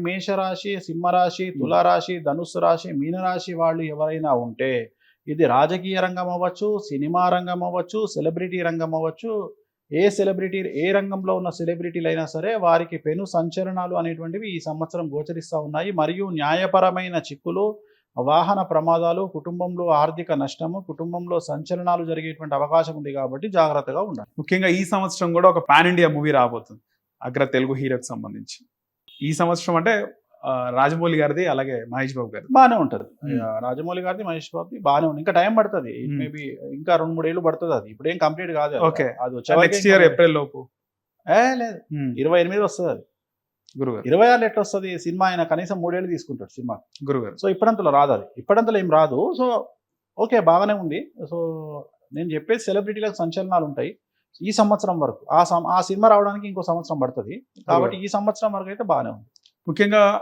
మేషరాశి, సింహరాశి, తులారాశి, ధనుస్సు రాశి, మీనరాశి వాళ్ళు ఎవరైనా ఉంటే ఇది రాజకీయ రంగం అవ్వచ్చు, సినిమా రంగం అవ్వచ్చు, సెలబ్రిటీ రంగం అవ్వచ్చు, ఏ రంగంలో ఉన్న సెలబ్రిటీలైనా సరే వారికి పెను సంచలనాలు అనేటువంటివి ఈ సంవత్సరం గోచరిస్తా ఉన్నాయి. మరియు న్యాయపరమైన చిక్కులు, వాహన ప్రమాదాలు, కుటుంబంలో ఆర్థిక నష్టము, కుటుంబంలో సంచలనాలు జరిగేటువంటి అవకాశం ఉంది కాబట్టి జాగ్రత్తగా ఉండాలి. ముఖ్యంగా ఈ సంవత్సరం కూడా ఒక పాన్ ఇండియా మూవీ రాబోతుంది అగ్ర తెలుగు హీరోకి సంబంధించి. ఈ సంవత్సరం అంటే రాజమౌళి గారిది, అలాగే మహేష్ బాబు గారిది బాగానే ఉంటుంది. రాజమౌళి గారిది, మహేష్ బాబుది బాగానే ఉంది. ఇంకా టైం పడుతుంది, మేబీ ఇంకా 2-3 ఏళ్ళు పడుతుంది. అది ఇప్పుడు ఏం కంప్లీట్ కాదు. ఓకే, అది నెక్స్ట్ ఇయర్ ఏప్రిల్ లోపు లేదు, 28 వస్తుంది. అది గురుగారు 26 ఎట్లా వస్తుంది సినిమా? ఆయన కనీసం 3 ఏళ్ళు తీసుకుంటాడు సినిమా. గురుగారు సో ఇప్పుడంతలో రాదు, అది ఇప్పుడంతలో ఏం రాదు. సో ఓకే, బాగానే ఉంది. సో నేను చెప్పేది సెలబ్రిటీలకు సంచలనాలు ఉంటాయి ఈ సంవత్సరం వరకు. ఆ సినిమా రావడానికి ఇంకో సంవత్సరం పడుతుంది కాబట్టి ఈ సంవత్సరం వరకు అయితే బాగానే ఉంది. ముఖ్యంగా